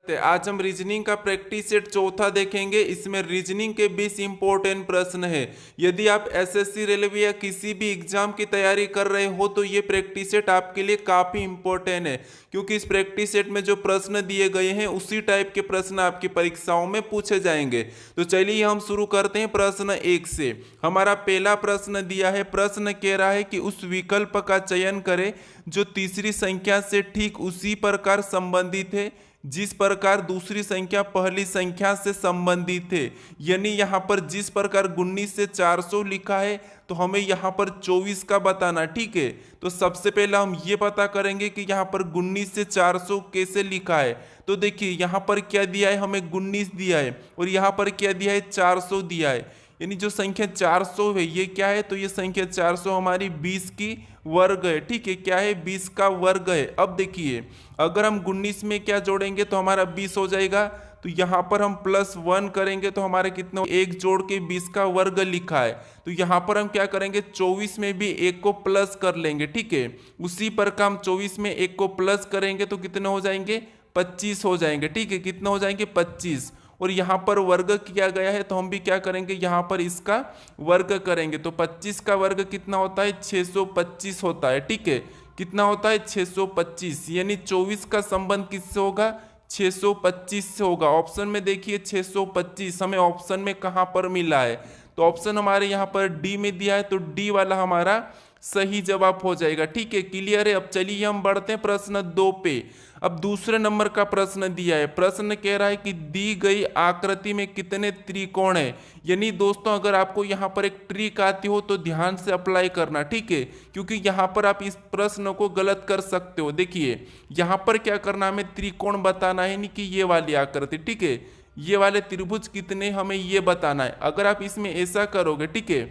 आज हम रीजनिंग का प्रैक्टिस सेट चौथा देखेंगे। इसमें रीजनिंग के 20 इंपॉर्टेंट प्रश्न है। यदि आप एसएससी रेलवे या किसी भी एग्जाम की तैयारी कर रहे हो तो ये प्रैक्टिस सेट आपके लिए काफी इंपॉर्टेंट है, क्योंकि इस प्रैक्टिस सेट में जो प्रश्न दिए गए हैं उसी टाइप के प्रश्न आपकी परीक्षाओं में पूछे जाएंगे। तो चलिए हम शुरू करते हैं प्रश्न 1 से। हमारा पहला प्रश्न दिया है। प्रश्न कह रहा है कि उस विकल्प का चयन करें जो तीसरी संख्या से ठीक उसी प्रकार संबंधित है जिस प्रकार दूसरी संख्या पहली संख्या से संबंधित है। यानी यहाँ पर जिस प्रकार 19 से 400 लिखा है तो हमें यहाँ पर 24 का बताना। ठीक है, तो सबसे पहले हम ये पता करेंगे कि यहाँ पर 19 से 400 कैसे लिखा है। तो देखिए यहाँ पर क्या दिया है, हमें 19 दिया है और यहाँ पर क्या दिया है, 400 दिया है। यानी जो संख्या 400 है ये क्या है, तो ये संख्या 400 हमारी 20 की वर्ग है। ठीक है, क्या है, 20 का वर्ग है। अब देखिए अगर हम 19 में क्या जोड़ेंगे तो हमारा 20 हो जाएगा। तो यहाँ पर हम +1 करेंगे तो हमारे कितना, एक जोड़ के 20 का वर्ग लिखा है। तो यहाँ पर हम क्या करेंगे, 24 में भी एक को प्लस कर लेंगे। ठीक है, उसी प्रकार हम 24 में एक को प्लस करेंगे तो कितने हो जाएंगे, 25 हो जाएंगे। ठीक है, कितना हो जाएंगे, 25। और यहाँ पर वर्ग किया गया है तो हम भी क्या करेंगे, यहाँ पर इसका वर्ग करेंगे। तो 25 का वर्ग कितना होता है, 625 होता है। ठीक है, कितना होता है, 625। यानी 24 का संबंध किससे होगा, 625 से होगा। ऑप्शन में देखिए 625 हमें ऑप्शन में कहाँ पर मिला है, तो ऑप्शन हमारे यहाँ पर डी में दिया है, तो डी वाला हमारा सही जवाब हो जाएगा। ठीक है, क्लियर है। अब चलिए हम बढ़ते हैं प्रश्न 2 पे। अब दूसरे नंबर का प्रश्न दिया है। प्रश्न कह रहा है कि दी गई आकृति में कितने त्रिकोण है। यानी दोस्तों अगर आपको यहाँ पर एक ट्रिक आती हो तो ध्यान से अप्लाई करना। ठीक है, क्योंकि यहाँ पर आप इस प्रश्न को गलत कर सकते हो। देखिए यहाँ पर क्या करना, हमें त्रिकोण बताना है, नहीं कि ये वाली आकृति। ठीक है, ये वाले त्रिभुज कितने हमें ये बताना है। अगर आप इसमें ऐसा करोगे, ठीक है,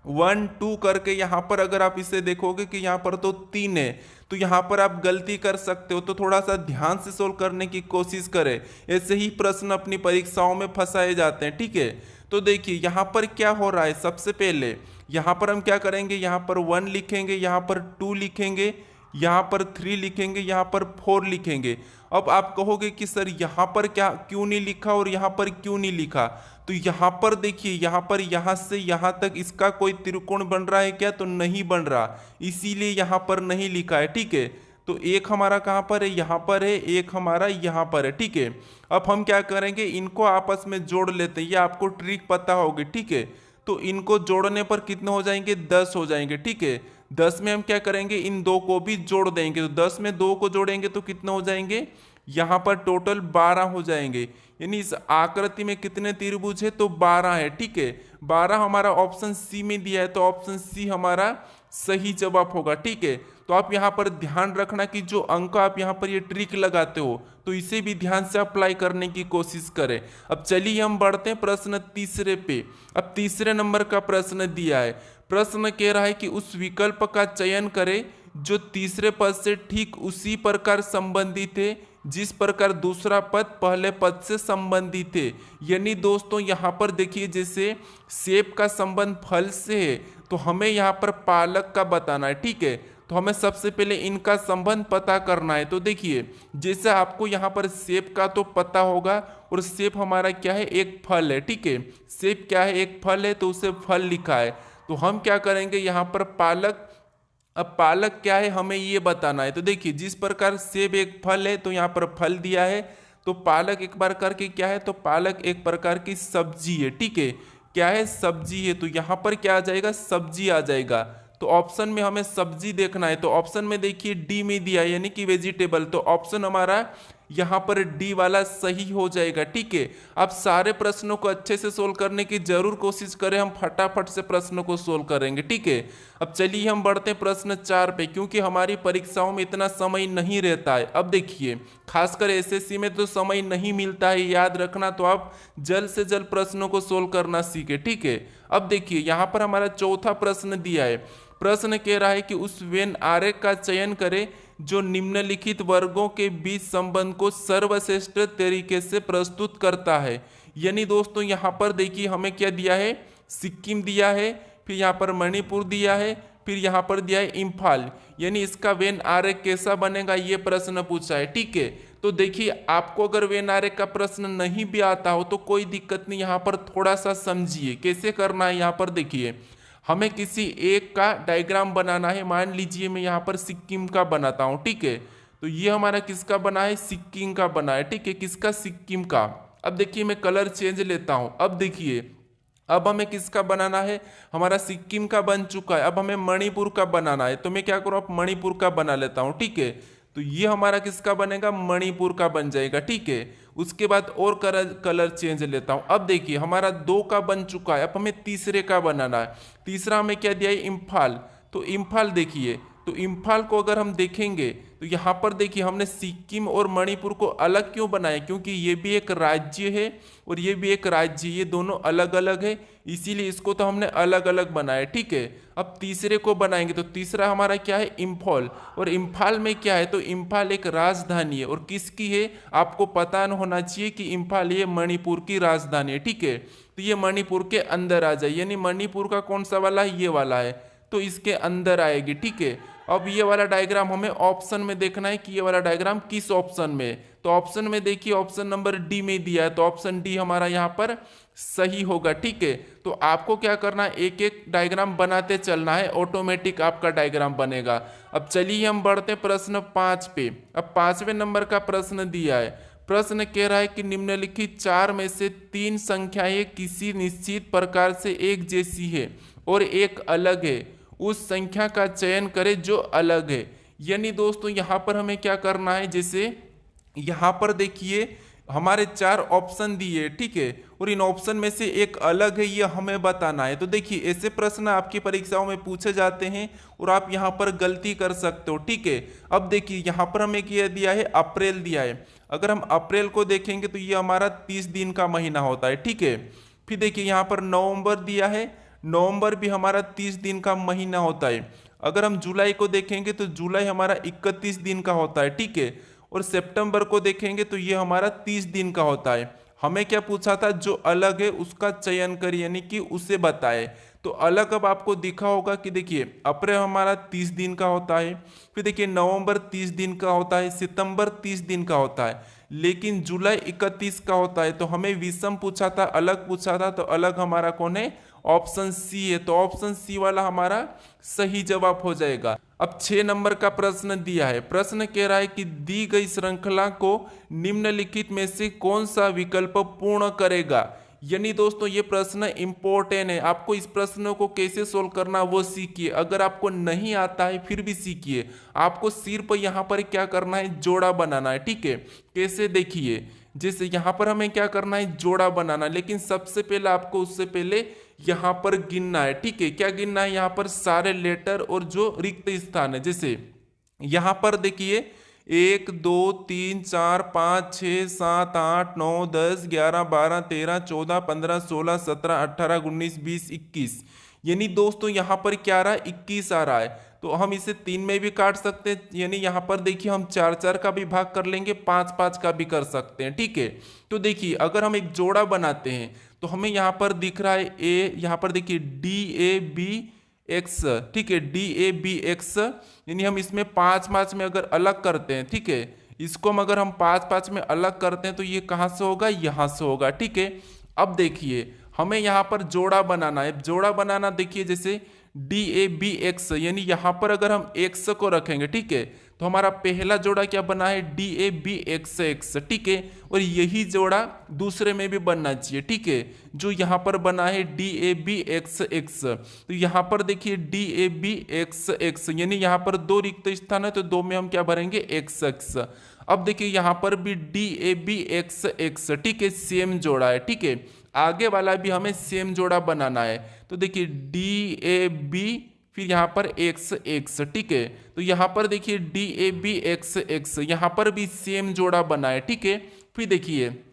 1 2 करके यहाँ पर अगर आप इसे देखोगे कि यहाँ पर तो 3 है, तो यहाँ पर आप गलती कर सकते हो। तो थोड़ा सा ध्यान से सोल्व करने की कोशिश करें, ऐसे ही प्रश्न अपनी परीक्षाओं में फंसाए जाते हैं। ठीक है, तो देखिए यहाँ पर क्या हो रहा है, सबसे पहले यहाँ पर हम क्या करेंगे, यहाँ पर 1 लिखेंगे, यहाँ पर 2 लिखेंगे, यहाँ पर 3 लिखेंगे, यहाँ पर 4 लिखेंगे। अब आप कहोगे कि सर यहाँ पर क्या क्यों नहीं लिखा और यहाँ पर क्यों नहीं लिखा। तो यहाँ पर देखिए, यहाँ पर यहाँ से यहाँ तक इसका कोई त्रिकोण बन रहा है क्या, तो नहीं बन रहा, इसीलिए यहाँ पर नहीं लिखा है। ठीक है, तो एक हमारा कहाँ पर है, यहाँ पर है, एक हमारा यहाँ पर है। ठीक है, अब हम क्या करेंगे, इनको आपस में जोड़ लेते हैं, ये आपको ट्रिक पता होगी। ठीक है, तो इनको जोड़ने पर कितने हो जाएंगे, 10 हो जाएंगे। ठीक है, 10 में हम क्या करेंगे, इन दो को भी जोड़ देंगे। तो 10 में 2 को जोड़ेंगे तो कितने हो जाएंगे, यहाँ पर टोटल 12 हो जाएंगे। यानी इस आकृति में कितने त्रिभुज है, तो 12 है। ठीक है, 12 हमारा ऑप्शन सी में दिया है, तो ऑप्शन सी हमारा सही जवाब होगा। ठीक है, तो आप यहाँ पर ध्यान रखना कि जो अंक आप यहाँ पर ये ट्रिक लगाते हो तो इसे भी ध्यान से अप्लाई करने की कोशिश करें। अब चलिए हम बढ़ते हैं प्रश्न तीसरे पे। अब तीसरे नंबर का प्रश्न दिया है। प्रश्न कह रहा है कि उस विकल्प का चयन करें जो तीसरे पद से ठीक उसी प्रकार संबंधित है जिस प्रकार दूसरा पद पहले पद से संबंधित है। यानी दोस्तों यहाँ पर देखिए, जैसे सेब का संबंध फल से है तो हमें यहाँ पर पालक का बताना है। ठीक है, तो हमें सबसे पहले इनका संबंध पता करना है। तो देखिए जैसे आपको यहाँ पर सेब का तो पता होगा, और सेब हमारा क्या है, एक फल है। ठीक है, सेब क्या है, एक फल है, तो उसे फल लिखा है। तो हम क्या करेंगे, यहाँ पर पालक, अब पालक क्या है हमें ये बताना है। तो देखिए जिस प्रकार सेब एक फल है तो यहाँ पर फल दिया है, तो पालक एक प्रकार की क्या है, तो पालक एक प्रकार की सब्जी है। ठीक है, क्या है, सब्जी है, तो यहाँ पर क्या आ जाएगा, सब्जी आ जाएगा। तो ऑप्शन में हमें सब्जी देखना है, तो ऑप्शन में देखिए डी में दिया है यानी कि वेजिटेबल, तो ऑप्शन हमारा यहाँ पर डी वाला सही हो जाएगा। ठीक है, आप सारे प्रश्नों को अच्छे से सोल्व करने की जरूर कोशिश करें, हम फटाफट से प्रश्नों को सोल्व करेंगे। ठीक है, अब चलिए हम बढ़ते हैं प्रश्न 4 पे, क्योंकि हमारी परीक्षाओं में इतना समय नहीं रहता है। अब देखिए खासकर एसएससी में तो समय नहीं मिलता है, याद रखना, तो आप जल्द से जल्द प्रश्नों को सोल्व करना सीखे। ठीक है, अब देखिए यहाँ पर हमारा चौथा प्रश्न दिया है। प्रश्न कह रहा है कि उस वेन आरेख का चयन करें जो निम्नलिखित वर्गों के बीच संबंध को सर्वश्रेष्ठ तरीके से प्रस्तुत करता है। यानी दोस्तों यहाँ पर देखिए हमें क्या दिया है, सिक्किम दिया है, फिर यहाँ पर मणिपुर दिया है, फिर यहाँ पर दिया है इम्फाल। यानी इसका वेन आरेख कैसा बनेगा ये प्रश्न पूछा है। ठीक है, तो देखिए आपको अगर वेन आरे का प्रश्न नहीं भी आता हो तो कोई दिक्कत नहीं, यहाँ पर थोड़ा सा समझिए कैसे करना है। यहाँ पर देखिए हमें किसी एक का डायग्राम बनाना है। मान लीजिए मैं यहाँ पर सिक्किम का बनाता हूँ, ठीक है। तो ये हमारा किसका बना है, सिक्किम का बना है, ठीक है। किसका, सिक्किम का। अब देखिए मैं कलर चेंज लेता हूँ। अब देखिए अब हमें किसका बनाना है, हमारा सिक्किम का बन चुका है, अब हमें मणिपुर का बनाना है। तो मैं क्या करूँ, अब मणिपुर का बना लेता हूँ, ठीक है। तो ये हमारा किसका बनेगा, मणिपुर का बन जाएगा, ठीक है। उसके बाद और कलर चेंज लेता हूँ। अब देखिए हमारा 2 का बन चुका है, अब हमें तीसरे का बनाना है। तीसरा हमें क्या दिया है, इम्फाल। तो इम्फाल देखिए, तो इम्फाल को अगर हम देखेंगे तो यहाँ पर देखिए हमने सिक्किम और मणिपुर को अलग क्यों बनाया, क्योंकि ये भी एक राज्य है और ये भी एक राज्य, ये दोनों अलग अलग है, इसीलिए इसको तो हमने अलग अलग बनाया, ठीक है। अब तीसरे को बनाएंगे तो तीसरा हमारा क्या है, इम्फाल। और इम्फाल में क्या है, तो इम्फाल एक राजधानी है। और किसकी है, आपको पता होना चाहिए कि इम्फाल ये मणिपुर की राजधानी है, ठीक है। तो ये मणिपुर के अंदर आ जाए, यानी मणिपुर का कौन सा वाला है, ये वाला है, तो इसके अंदर आएगी, ठीक है। अब ये वाला डायग्राम हमें ऑप्शन में देखना है कि ये वाला डायग्राम किस ऑप्शन में है। तो ऑप्शन में देखिए ऑप्शन नंबर डी में दिया है, तो ऑप्शन डी हमारा यहाँ पर सही होगा, ठीक है। तो आपको क्या करना है, एक एक डायग्राम बनाते चलना है, ऑटोमेटिक आपका डायग्राम बनेगा। अब चलिए हम बढ़ते हैं प्रश्न 5 पे। अब 5वें नंबर का प्रश्न दिया है। प्रश्न कह रहा है कि निम्नलिखित 4 में से 3 संख्याएं किसी निश्चित प्रकार से एक जैसी है और एक अलग है, उस संख्या का चयन करें जो अलग है। यानी दोस्तों यहाँ पर हमें क्या करना है, जैसे यहाँ पर देखिए हमारे 4 ऑप्शन दिए, ठीक है, और इन ऑप्शन में से एक अलग है, ये हमें बताना है। तो देखिए ऐसे प्रश्न आपकी परीक्षाओं में पूछे जाते हैं और आप यहाँ पर गलती कर सकते हो, ठीक है। अब देखिए यहाँ पर हमें क्या दिया है, अप्रैल दिया है। अगर हम अप्रैल को देखेंगे तो ये हमारा 30 दिन का महीना होता है, ठीक है। फिर देखिए यहाँ पर नवंबर दिया है, नवंबर भी हमारा 30 दिन का महीना होता है। अगर हम जुलाई को देखेंगे तो जुलाई हमारा 31 दिन का होता है, ठीक है। और सितंबर को देखेंगे तो ये हमारा 30 दिन का होता है। हमें क्या पूछा था, जो अलग है उसका चयन करिए, यानी कि उसे बताए। तो अलग अब आपको दिखा होगा कि देखिए अप्रैल हमारा 30 दिन का होता है, फिर देखिए नवंबर 30 दिन का होता है, सितंबर 30 दिन का होता है, लेकिन जुलाई 31 का होता है। तो हमें विषम पूछा था, अलग पूछा था, तो अलग हमारा कौन है, ऑप्शन सी है। तो ऑप्शन सी वाला हमारा सही जवाब हो जाएगा। अब 6 नंबर का प्रश्न दिया है। प्रश्न कह रहा है कि दी गई श्रृंखला को निम्नलिखित में से कौन सा विकल्प पूर्ण करेगा। यानी दोस्तों ये प्रश्न इंपॉर्टेंट है, आपको इस प्रश्न को कैसे सोल्व करना वो सीखिए। अगर आपको नहीं आता है फिर भी सीखिए। आपको सिर्फ यहाँ पर क्या करना है, जोड़ा बनाना है, ठीक है। कैसे, देखिए जैसे यहाँ पर हमें क्या करना है, जोड़ा बनाना, लेकिन सबसे पहले आपको उससे पहले यहाँ पर गिनना है, ठीक है। क्या गिनना है, यहाँ पर सारे लेटर और जो रिक्त स्थान है। जैसे यहाँ पर देखिए 1 2 3 4 5 6 7 8 9 10 11 12 13 14 15 16 17 18 19 20 21, यानी दोस्तों यहाँ पर क्या आ रहा है, 21 आ रहा है। तो हम इसे 3 में भी काट सकते हैं, यानी यहाँ पर देखिए हम 4 4 का भी भाग कर लेंगे, 5 5 का भी कर सकते हैं, ठीक है। तो देखिए अगर हम एक जोड़ा बनाते हैं तो हमें यहाँ पर दिख रहा है ए, यहाँ पर देखिए DABX, ठीक है, DABX, यानी हम इसमें 5 5 में अगर अलग करते हैं, ठीक है, इसको अगर हम 5 5 में अलग करते हैं तो ये कहाँ से होगा, यहाँ से होगा, ठीक है। अब देखिए हमें यहाँ पर जोड़ा बनाना है। जोड़ा बनाना देखिए जैसे DABX, यानी यहाँ पर अगर हम x को रखेंगे, ठीक है, तो हमारा पहला जोड़ा क्या बना है, DABXX, ठीक है। और यही जोड़ा दूसरे में भी बनना चाहिए, ठीक है, जो यहाँ पर बना है DABXX। तो यहाँ पर देखिए DABXX, यानी यहाँ पर 2 रिक्त स्थान है, तो 2 में हम क्या भरेंगे, XX। अब देखिए यहाँ पर भी DABXX, ठीक है, सेम जोड़ा है, ठीक है। आगे वाला भी हमें सेम जोड़ा बनाना है। तो देखिए DAB फिर यहाँ पर XX, ठीक है। तो यहाँ पर देखिए DABXX, यहाँ पर भी सेम जोड़ा बना है, ठीक है। फिर देखिए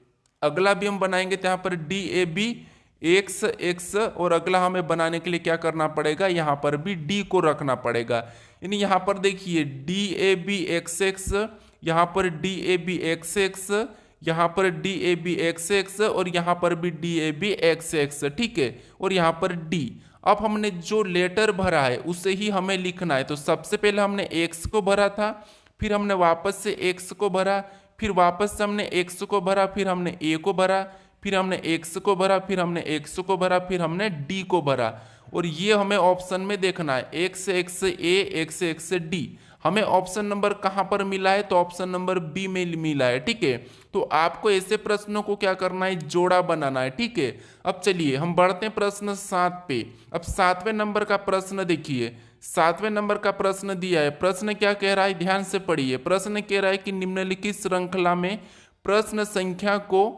अगला भी हम बनाएंगे, तो यहाँ पर DABXX, और अगला हमें बनाने के लिए क्या करना पड़ेगा, यहाँ पर भी D को रखना पड़ेगा। यानी यहाँ पर देखिए DABXX, यहाँ पर DABXX, यहाँ पर DABXX, और यहाँ पर भी DABXX, ठीक है, और यहाँ पर D। अब हमने जो लेटर भरा है उसे ही हमें लिखना है। तो सबसे पहले हमने X को भरा था, फिर हमने वापस से X को भरा, फिर वापस से हमने x को भरा, फिर हमने a को भरा, फिर हमने x को भरा, फिर हमने x को भरा, फिर हमने d को भरा। और ये हमें ऑप्शन में देखना है, x से a, x से d। हमें ऑप्शन नंबर कहाँ पर मिला है, तो ऑप्शन नंबर बी में मिला है। ठीक है, तो आपको ऐसे प्रश्नों को क्या करना है, जोड़ा बनाना है। ठीक है, अब चलिए हम बढ़ते हैं प्रश्न 7 पे। अब 7वें नंबर का प्रश्न देखिए, 7वें नंबर का प्रश्न दिया है। प्रश्न क्या कह रहा है, ध्यान से पढ़िए। प्रश्न कह रहा है कि निम्नलिखित श्रृंखला में प्रश्न संख्या को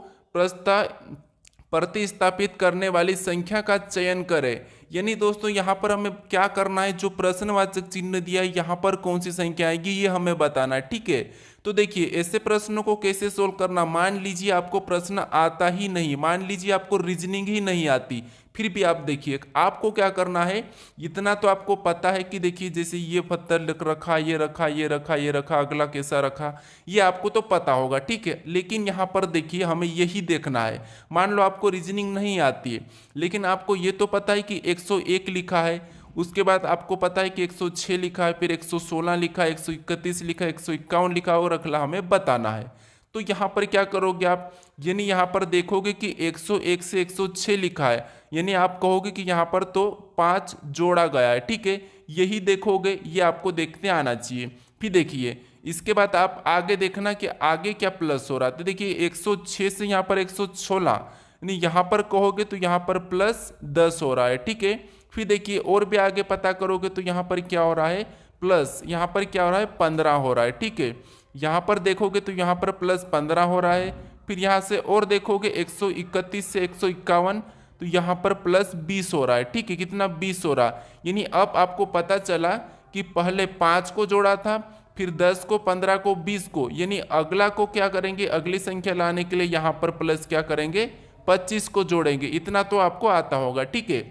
प्रतिस्थापित करने वाली संख्या का चयन करें। यानी दोस्तों यहाँ पर हमें क्या करना है, जो प्रश्नवाचक चिन्ह दिया है यहाँ पर कौन सी संख्या आएगी ये हमें बताना है। ठीक है, तो देखिए ऐसे प्रश्नों को कैसे सोल्व करना। मान लीजिए आपको प्रश्न आता ही नहीं, मान लीजिए आपको रीजनिंग ही नहीं आती, फिर भी आप देखिए आपको क्या करना है, इतना तो आपको पता है कि देखिए जैसे ये पत्थर लिख रखा, ये रखा, ये रखा, ये रखा, अगला कैसा रखा, ये आपको तो पता होगा। ठीक है, लेकिन यहाँ पर देखिए हमें यही देखना है। मान लो आपको रीजनिंग नहीं आती है, लेकिन आपको ये तो पता है कि 101 लिखा है, उसके बाद आपको पता है कि 106 लिखा है, फिर 116 लिखा है, 131 लिखा है, 151 लिखा और अगला हमें बताना है। तो यहाँ पर क्या करोगे आप, यानी यहाँ पर देखोगे कि 101 से 106 लिखा है, यानी आप कहोगे कि यहाँ पर तो 5 जोड़ा गया है। ठीक है, यही देखोगे, ये आपको देखते आना चाहिए। फिर देखिए इसके बाद आप आगे देखना कि आगे क्या प्लस हो रहा है। तो देखिए 106 से यहाँ पर 116, यानी यहाँ पर कहोगे तो यहाँ पर +10 हो रहा है। ठीक है, फिर देखिए और भी आगे पता करोगे तो यहाँ पर क्या हो रहा है, प्लस यहाँ पर क्या हो रहा है, 15 हो रहा है। ठीक है, यहाँ पर देखोगे तो यहाँ पर +15 हो रहा है। फिर यहाँ से और देखोगे 131 से 151, तो यहाँ पर +20 हो रहा है। ठीक है, कितना 20 हो रहा है। यानी अब आपको पता चला कि पहले 5 को जोड़ा था, फिर 10 को, 15 को, 20 को, यानी अगला को क्या करेंगे, अगली संख्या लाने के लिए यहाँ पर प्लस क्या करेंगे, 25 को जोड़ेंगे। इतना तो आपको आता होगा। ठीक है,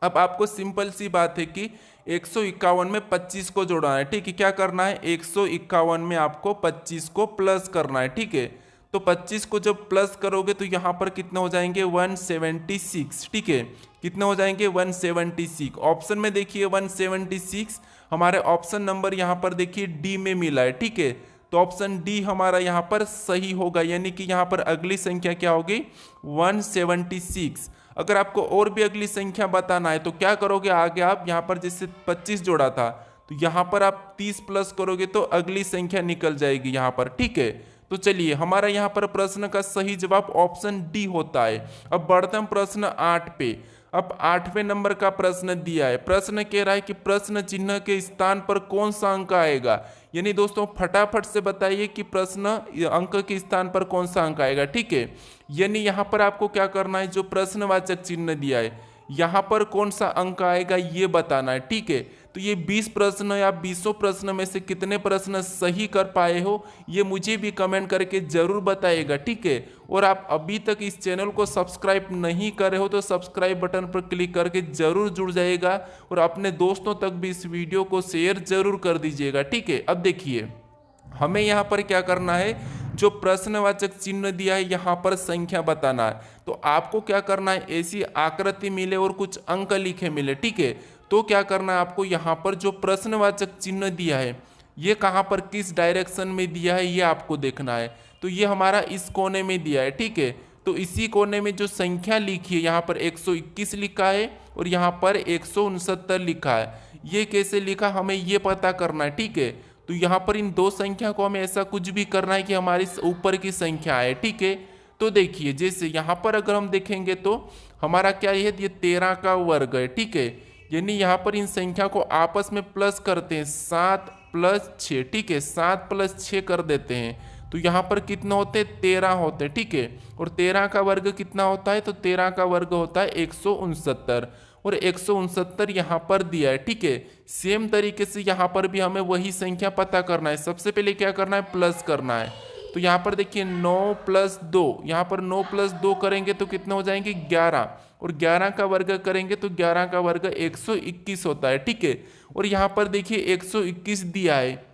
अब आपको सिंपल सी बात है कि 151 में 25 को जोड़ना है। ठीक है, क्या करना है, 151 में आपको 25 को प्लस करना है। ठीक है, तो 25 को जब प्लस करोगे तो यहाँ पर कितने हो जाएंगे, 176। ठीक है, कितने हो जाएंगे, 176। ऑप्शन में देखिए 176, हमारे ऑप्शन नंबर यहाँ पर देखिए डी में मिला है। ठीक है, तो ऑप्शन डी हमारा यहाँ पर सही होगा, यानी कि यहाँ पर अगली संख्या क्या होगी, 176। अगर आपको और भी अगली संख्या बताना है तो क्या करोगे, आगे आप यहाँ पर जैसे 25 जोड़ा था तो यहाँ पर आप 30 प्लस करोगे तो अगली संख्या निकल जाएगी यहाँ पर। ठीक है, तो चलिए हमारा यहाँ पर प्रश्न का सही जवाब ऑप्शन डी होता है। अब बढ़ते हम प्रश्न 8 पे। अब 8वें नंबर का प्रश्न दिया है। प्रश्न कह रहा है कि प्रश्न चिन्ह के स्थान पर कौन सा अंक आएगा। यानी दोस्तों फटाफट से बताइए कि प्रश्न अंक के स्थान पर कौन सा अंक आएगा। ठीक है, यानी यहाँ पर आपको क्या करना है, जो प्रश्नवाचक चिन्ह दिया है यहाँ पर कौन सा अंक आएगा ये बताना है। ठीक है, तो ये 20 प्रश्न या 20 प्रश्न में से कितने प्रश्न सही कर पाए हो ये मुझे भी कमेंट करके जरूर बताइएगा। ठीक है, और आप अभी तक इस चैनल को सब्सक्राइब नहीं करे हो तो सब्सक्राइब बटन पर क्लिक करके जरूर जुड़ जाइएगा और अपने दोस्तों तक भी इस वीडियो को शेयर जरूर कर दीजिएगा। ठीक है, अब देखिए हमें यहाँ पर क्या करना है, जो प्रश्नवाचक चिन्ह दिया है यहाँ पर संख्या बताना है। तो आपको क्या करना है, ऐसी आकृति मिले और कुछ अंक लिखे मिले। ठीक है, तो क्या करना है आपको, यहाँ पर जो प्रश्नवाचक चिन्ह दिया है ये कहाँ पर किस डायरेक्शन में दिया है ये आपको देखना है। तो ये हमारा इस कोने में दिया है। ठीक है, तो इसी कोने में जो संख्या लिखी है यहाँ पर 121 लिखा है और यहाँ पर 169 लिखा है। ये कैसे लिखा हमें ये पता करना है। ठीक है, तो यहाँ पर इन दो संख्या को हमें ऐसा कुछ भी करना है कि हमारी ऊपर की संख्या आए। ठीक है, तो देखिए जैसे यहाँ पर अगर हम देखेंगे तो हमारा क्या है, ये 13 का वर्ग है। ठीक है, यानी यहाँ पर इन संख्या को आपस में प्लस करते हैं, 7 + 6। ठीक है, 7 + 6 कर देते हैं तो यहाँ पर कितना होते हैं, 13 होते हैं। ठीक है, और 13 का वर्ग कितना होता है, तो 13 का वर्ग होता है 169 और 169 यहाँ पर दिया है। ठीक है, सेम तरीके से यहाँ पर भी हमें वही संख्या पता करना है। सबसे पहले क्या करना है, प्लस करना है। तो यहाँ पर देखिए 9 + 2, यहाँ पर 9 + 2 करेंगे तो कितने हो जाएंगे, 11, और 11 का वर्ग करेंगे तो 11 का वर्ग 121 होता है। ठीक है, और यहाँ पर देखिए 121 दिया है,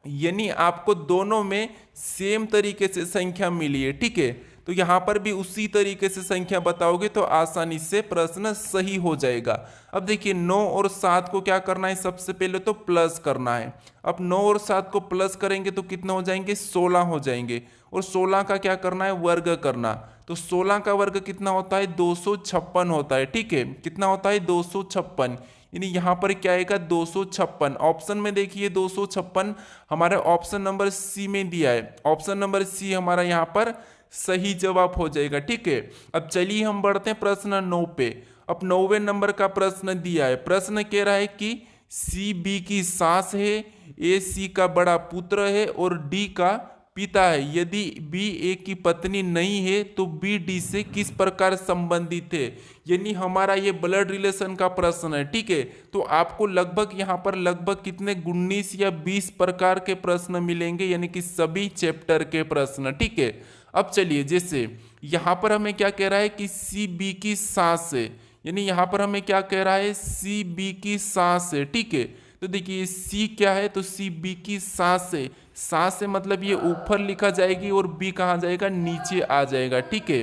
यानी आपको दोनों में सेम तरीके से संख्या मिली है। ठीक है, तो यहाँ पर भी उसी तरीके से संख्या बताओगे तो आसानी से प्रश्न सही हो जाएगा। अब देखिए 9 और 7 को क्या करना है, सबसे पहले तो प्लस करना है। अब 9 और 7 को प्लस करेंगे तो कितना हो जाएंगे, 16 हो जाएंगे। और 16 का क्या करना है, वर्ग करना। तो 16 का वर्ग कितना होता है, 256 होता है। ठीक है, कितना होता है, 256। यानी यहाँ पर क्या आएगा, 256। ऑप्शन में देखिए 256 हमारा ऑप्शन नंबर सी में दिया है। ऑप्शन नंबर सी हमारा यहाँ पर सही जवाब हो जाएगा। ठीक है, अब चलिए हम बढ़ते हैं प्रश्न 9 पे। अब 9वें नंबर का प्रश्न दिया है। प्रश्न कह रहा है कि सी बी की सास है, ए सी का बड़ा पुत्र है और डी का पिता है। यदि बी ए की पत्नी नहीं है तो बी डी से किस प्रकार संबंधित है। यानी हमारा ये ब्लड रिलेशन का प्रश्न है। ठीक है, तो आपको लगभग यहाँ पर लगभग कितने 19 या 20 प्रकार के प्रश्न मिलेंगे, यानी कि सभी चैप्टर के प्रश्न। ठीक है, अब चलिए जैसे यहाँ पर हमें क्या कह रहा है कि सी बी की सास है, यानी यहाँ पर हमें क्या कह रहा है, सी बी की सास है। ठीक है, तो देखिए सी क्या है, तो सी बी की सास है। सास से मतलब ये ऊपर लिखा जाएगी और बी कहाँ जाएगा, नीचे आ जाएगा। ठीक है,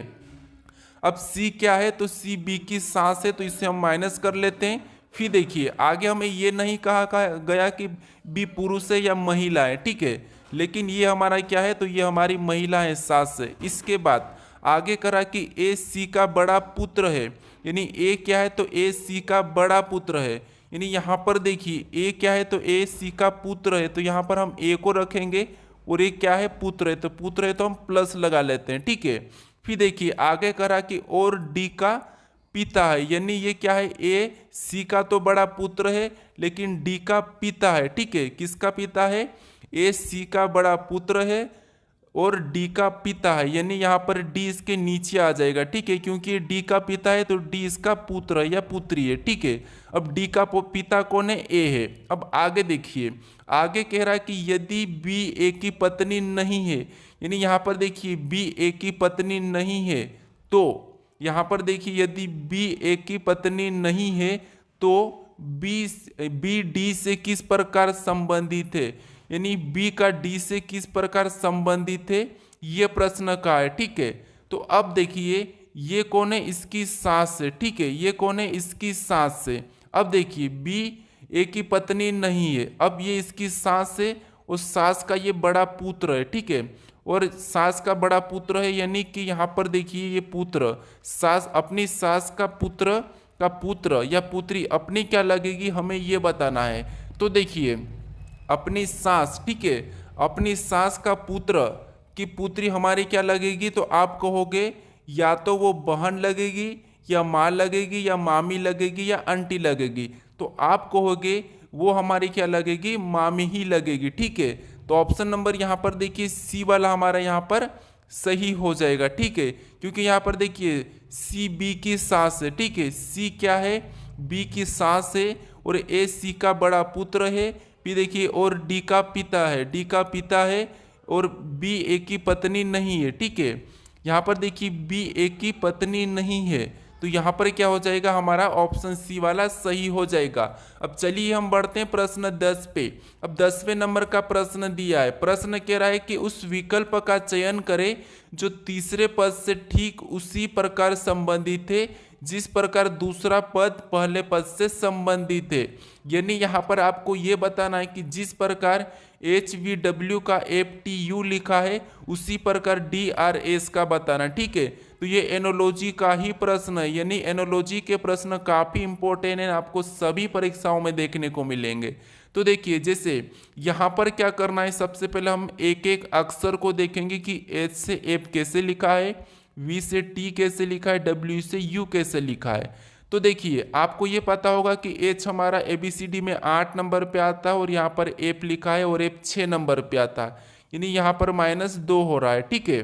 अब सी क्या है, तो सी बी की सास है, तो इससे हम माइनस कर लेते हैं। फिर देखिए आगे हमें ये नहीं कहा गया कि बी पुरुष है या महिला है। ठीक है, लेकिन ये हमारा क्या है, तो ये हमारी महिला है, सास है। इसके बाद आगे करा कि ए सी का बड़ा पुत्र है, यानी ए क्या है, तो ए सी का बड़ा पुत्र है। यानी यहाँ पर देखिए ए क्या है, तो ए सी का पुत्र है, तो यहाँ पर हम ए को रखेंगे और ए क्या है, पुत्र है, तो पुत्र है तो हम प्लस लगा लेते हैं। ठीक है, फिर देखिए आगे करा कि और डी का पिता है, यानी ये क्या है, ए सी का तो बड़ा पुत्र है लेकिन डी का पिता है। ठीक है, किसका पिता है, ए सी का बड़ा पुत्र है और डी का पिता है, यानी यहाँ पर डी इसके नीचे आ जाएगा। ठीक है, क्योंकि डी का पिता है तो डी इसका पुत्र है या पुत्री है। ठीक है, अब डी का पिता कौन है, ए है। अब आगे देखिए, आगे कह रहा है कि यदि बी ए की पत्नी नहीं है, यानी यहाँ पर देखिए बी ए की पत्नी नहीं है, तो यहाँ पर देखिए यदि बी ए की पत्नी नहीं है तो बी डी से किस प्रकार संबंधित है, यानी बी का डी से किस प्रकार संबंधित है, ये प्रश्न का है। ठीक है, तो अब देखिए ये कौन है, इसकी सास है। ठीक है, ये कौन है, इसकी सास है। अब देखिए बी ए की पत्नी नहीं है, अब ये इसकी सास है और सास का ये बड़ा पुत्र है। ठीक है, और सास का बड़ा पुत्र है, यानी कि यहाँ पर देखिए ये पुत्र, सास अपनी सास का पुत्र या पुत्री अपनी क्या लगेगी, हमें ये बताना है। तो देखिए अपनी सास, ठीक है, अपनी सास का पुत्र की पुत्री हमारी क्या लगेगी, तो आप कहोगे या तो वो बहन लगेगी या माँ लगेगी या मामी लगेगी या आंटी लगेगी, तो आप कहोगे वो हमारी क्या लगेगी, मामी ही लगेगी। ठीक है, तो ऑप्शन नंबर यहाँ पर देखिए सी वाला हमारा यहाँ पर सही हो जाएगा। ठीक है, क्योंकि यहाँ पर देखिए सी बी की सास है। ठीक है, सी क्या है, बी की सास है और ए सी का बड़ा पुत्र है। फिर देखिए और डी का पिता है, डी का पिता है और बी ए की पत्नी नहीं है। ठीक है, यहाँ पर देखिए बी ए की पत्नी नहीं है, तो यहाँ पर क्या हो जाएगा, हमारा ऑप्शन सी वाला सही हो जाएगा। अब चलिए हम बढ़ते हैं प्रश्न 10 पे। अब 10वें नंबर का प्रश्न दिया है। प्रश्न कह रहा है कि उस विकल्प का चयन करें जो तीसरे पद से ठीक उसी प्रकार संबंधित है जिस प्रकार दूसरा पद पहले पद से संबंधित है। यानी यहाँ पर आपको ये बताना है कि जिस प्रकार HVW का FTU लिखा है उसी प्रकार DRS का बताना। ठीक है, तो ये एनोलॉजी का ही प्रश्न है, यानी एनोलॉजी के प्रश्न काफी इंपॉर्टेंट है, आपको सभी परीक्षाओं में देखने को मिलेंगे। तो देखिए जैसे यहाँ पर क्या करना है, सबसे पहले हम एक एक अक्षर को देखेंगे कि H से F कैसे लिखा है, V से T कैसे लिखा है, W से U कैसे लिखा है। तो देखिए आपको ये पता होगा कि H हमारा ABCD में 8 नंबर पे आता है और यहाँ पर F लिखा है और F 6 नंबर पे आता है, यानी यहाँ पर -2 हो रहा है। ठीक है,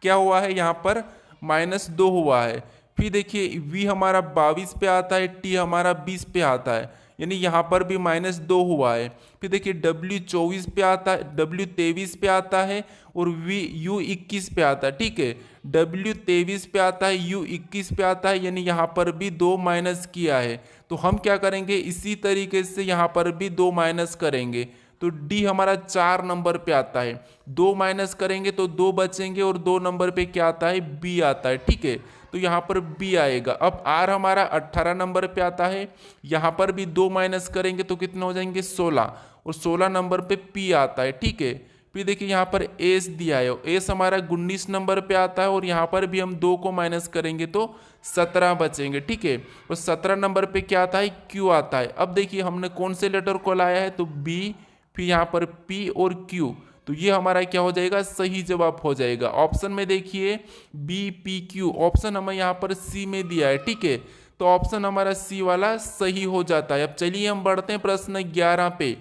क्या हुआ है, यहाँ पर -2 हुआ है। फिर देखिए V हमारा 22 पे आता है, T हमारा 20 पे आता है, यानी यहाँ पर भी -2 हुआ है। फिर देखिए W 24 पे आता है, W 23 पे आता है और U 21 पे आता है। ठीक है, W 23 पे आता है, U 21 पे आता है, यानी यहाँ पर भी 2 माइनस किया है। तो हम क्या करेंगे, इसी तरीके से यहाँ पर भी 2 माइनस करेंगे। तो डी हमारा 4 नंबर पे आता है। 2 माइनस करेंगे तो 2 बचेंगे और 2 नंबर पे क्या आता है, बी आता है। ठीक है, तो यहाँ पर बी आएगा। अब आर हमारा 18 नंबर पे आता है, यहाँ पर भी 2 माइनस करेंगे तो कितने हो जाएंगे, 16, और 16 नंबर पे पी आता है। ठीक है, फिर देखिए यहाँ पर एस दिया है, एस हमारा 19 नंबर पे आता है, और यहाँ पर भी हम 2 को माइनस करेंगे तो 17 बचेंगे। ठीक है, और 17 नंबर पे क्या आता है, क्यू आता है। अब देखिए हमने कौन से लेटर को लाया है, तो बी, फिर यहाँ पर पी और क्यू, तो ये हमारा क्या हो जाएगा, सही जवाब हो जाएगा। ऑप्शन में देखिए बी पी क्यू, ऑप्शन हमें यहाँ पर सी में दिया है। ठीक है, तो ऑप्शन हमारा सी वाला सही हो जाता है। अब चलिए हम बढ़ते हैं प्रश्न 11 पे।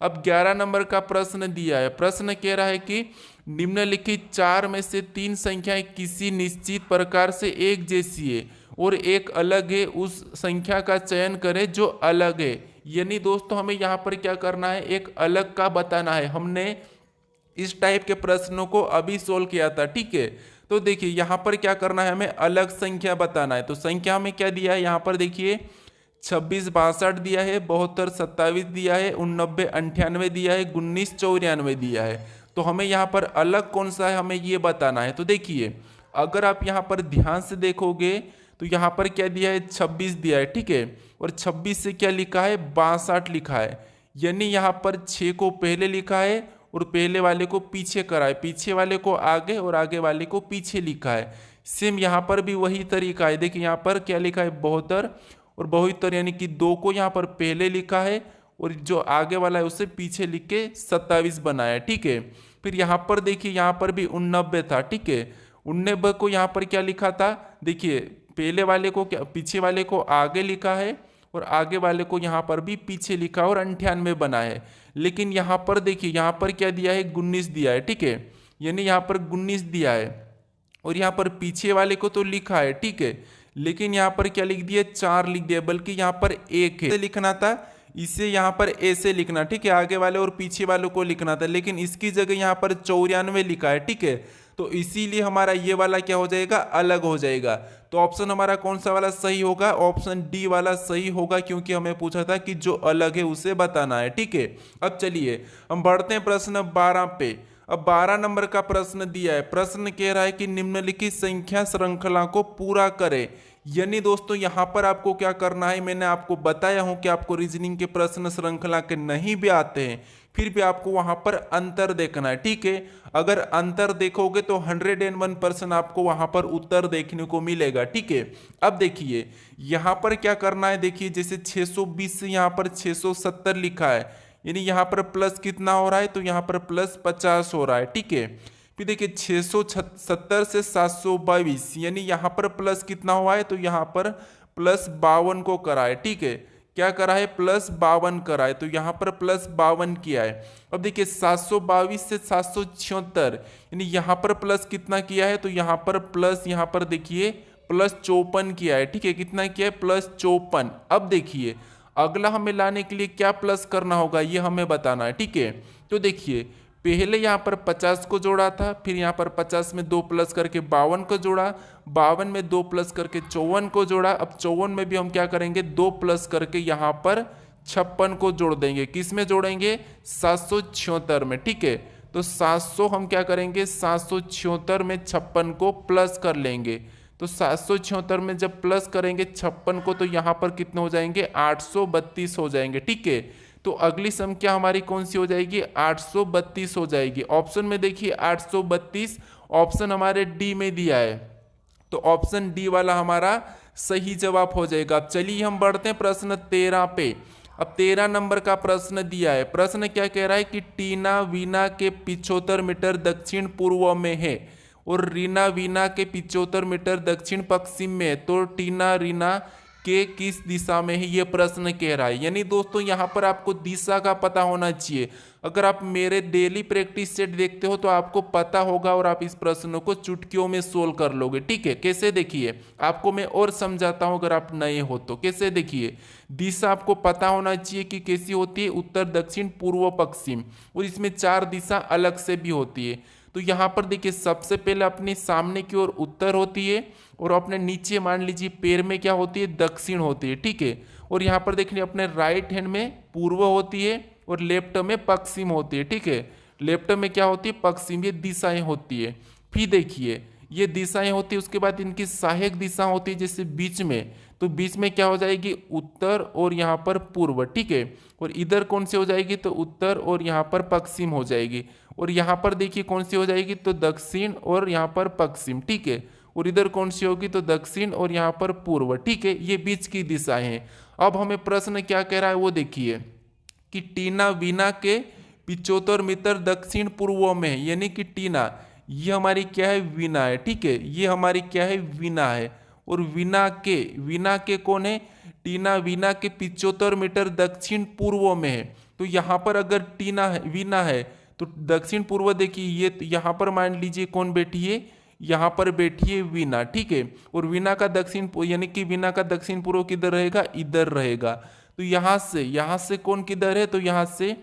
अब 11 नंबर का प्रश्न दिया है। प्रश्न कह रहा है कि निम्नलिखित 4 में से 3 संख्याएं किसी निश्चित प्रकार से एक जैसी है और एक अलग है, उस संख्या का चयन करें जो अलग है। यानी दोस्तों हमें यहाँ पर क्या करना है, एक अलग का बताना है। हमने इस टाइप के प्रश्नों को अभी सोल्व किया था। ठीक है, तो देखिए यहाँ पर क्या करना है, हमें अलग संख्या बताना है। तो संख्या में क्या दिया है, यहाँ पर देखिए 26 62 दिया है, 72 27 दिया है, 89 98 दिया है, 19 94 दिया है। तो हमें यहाँ पर अलग कौन सा है, हमें ये बताना है। तो देखिए अगर आप यहाँ पर ध्यान से देखोगे तो यहाँ पर क्या दिया है, 26 दिया है। ठीक है, और 26 से क्या लिखा है, 62 लिखा है। यानी यहाँ पर 6 को पहले लिखा है और पहले वाले को पीछे करा है, पीछे वाले को आगे और आगे वाले को पीछे लिखा है। सेम यहाँ पर भी वही तरीका है। देखिए यहाँ पर क्या लिखा है, 72 और 72, यानी कि 2 को यहाँ पर पहले लिखा है और जो आगे वाला है उसे पीछे लिख के 27 बनाया। ठीक है, फिर यहाँ पर देखिए यहाँ पर भी 89 था। ठीक है, 89 को यहाँ पर क्या लिखा था, देखिए पहले वाले को क्या, पीछे वाले को आगे लिखा है और आगे वाले को यहाँ पर भी पीछे लिखा और 98 बना है। लेकिन यहाँ पर देखिए यहाँ पर क्या दिया है, 19 दिया है। ठीक है, यानी यहाँ पर 19 दिया है और यहाँ पर पीछे वाले को तो लिखा है। ठीक है, लेकिन यहाँ पर क्या लिख दिया, 4 लिख दिया, बल्कि यहाँ पर 1 है लिखना था, इसे यहाँ पर ऐसे लिखना। ठीक है, आगे वाले और पीछे वालों को लिखना था, लेकिन इसकी जगह यहाँ पर 94 लिखा है। ठीक है, तो इसीलिए हमारा ये वाला क्या हो जाएगा, अलग हो जाएगा। तो ऑप्शन हमारा कौन सा वाला सही होगा, ऑप्शन डी वाला सही होगा, क्योंकि हमें पूछा था कि जो अलग है उसे बताना है। ठीक है, अब चलिए हम बढ़ते हैं प्रश्न 12 पे। अब 12 नंबर का प्रश्न दिया है। प्रश्न कह रहा है कि निम्नलिखित संख्या श्रृंखला को पूरा करें। यानी दोस्तों यहाँ पर आपको क्या करना है, मैंने आपको बताया हूं कि आपको रीजनिंग के प्रश्न श्रृंखला के नहीं भी आते हैं, फिर भी आपको वहां पर अंतर देखना है। ठीक है, अगर अंतर देखोगे तो 101% आपको वहां पर उत्तर देखने को मिलेगा। ठीक है, अब देखिए यहाँ पर क्या करना है, देखिए जैसे 620 से यहाँ पर 670 लिखा है, यानी यहाँ पर प्लस कितना हो रहा है, तो यहाँ पर प्लस 50 हो रहा है। ठीक है, फिर देखिए 670 से 722, यानी यहाँ पर प्लस कितना हुआ है, तो यहाँ पर प्लस 52 को करा है। ठीक है, क्या करा है, प्लस 52 करा है, तो यहाँ पर प्लस 52 किया है। अब देखिए 722 से 776, यानी यहाँ पर प्लस कितना किया है, तो यहाँ पर प्लस, यहाँ पर देखिए प्लस 54 किया है। ठीक है, कितना किया है, प्लस 54। अब देखिए अगला हमें लाने के लिए क्या प्लस करना होगा, ये हमें बताना है। ठीक है, तो देखिए पहले यहाँ पर 50 को जोड़ा था, फिर यहाँ पर 50 में 2 प्लस करके 52 को जोड़ा, 52 में 2 प्लस करके 54 को जोड़ा। अब 54 में भी हम क्या करेंगे, 2 प्लस करके यहाँ पर 56 को जोड़ देंगे। किस में जोड़ेंगे, 776 में। ठीक है, तो 700 हम क्या करेंगे, 776 में 56 को प्लस कर लेंगे। तो 776 में जब प्लस करेंगे 56 को, तो यहाँ पर कितने हो जाएंगे, 832 हो जाएंगे। ठीक है, तो अगली संख्या हमारी कौन सी हो जाएगी, 832 हो जाएगी। ऑप्शन में देखिए 832 ऑप्शन हमारे डी में दिया है, तो ऑप्शन डी वाला हमारा सही जवाब हो जाएगा। अब चलिए हम बढ़ते हैं प्रश्न 13 पे। अब 13 नंबर का प्रश्न दिया है। प्रश्न क्या कह रहा है कि टीना वीना के 75 मीटर दक्षिण पूर्व में है और रीना वीना के 75 मीटर दक्षिण पश्चिम में है, तो टीना रीना के किस दिशा में है, ये प्रश्न कह रहा है। यानी दोस्तों यहाँ पर आपको दिशा का पता होना चाहिए। अगर आप मेरे डेली प्रैक्टिस सेट देखते हो तो आपको पता होगा और आप इस प्रश्न को चुटकियों में सोल्व कर लोगे। ठीक है, कैसे देखिए आपको मैं और समझाता हूँ, अगर आप नए हो तो। कैसे देखिए, दिशा आपको पता होना चाहिए कि कैसी होती है, उत्तर दक्षिण पूर्व पश्चिम, और इसमें 4 दिशा अलग से भी होती है। तो यहाँ पर देखिए सबसे पहले अपने सामने की ओर उत्तर होती है और अपने नीचे मान लीजिए पैर में क्या होती है, दक्षिण होती है। ठीक है, और यहाँ पर देखिए अपने राइट हैंड में पूर्व होती है और लेफ्ट में पश्चिम होती है, ठीक है। लेफ्ट में क्या होती है, पश्चिम, ये दिशाएं होती है। फिर देखिए ये दिशाएं होती है, उसके बाद इनकी सहायक दिशा होती है, जैसे बीच में, तो बीच में क्या हो जाएगी, उत्तर और यहाँ पर पूर्व, ठीक है। और इधर कौन सी हो जाएगी, तो उत्तर और यहाँ पर पश्चिम हो जाएगी। और यहाँ पर देखिए कौन सी हो जाएगी, तो दक्षिण और यहाँ पर पश्चिम, ठीक है। और इधर कौन सी होगी, तो दक्षिण और यहाँ पर पूर्व, ठीक है। ये बीच की दिशाएं हैं। अब हमें प्रश्न क्या कह रहा है वो देखिए कि टीना वीना के 75 मीटर दक्षिण पूर्व में है, यानी कि टीना ये हमारी क्या है, वीना है, ठीक है। ये हमारी क्या है, वीना है। और वीना के कौन है, टीना वीना के 75 मीटर दक्षिण पूर्व में है। तो यहाँ पर अगर टीना है, वीना है, तो दक्षिण पूर्व देखिए ये, तो यहाँ पर मान लीजिए कौन बैठी है, यहाँ पर बैठी है वीना, ठीक है। और वीना का दक्षिण यानी कि वीना का दक्षिण पूर्व किधर रहेगा, इधर रहेगा। तो यहाँ से कौन किधर है, तो यहाँ से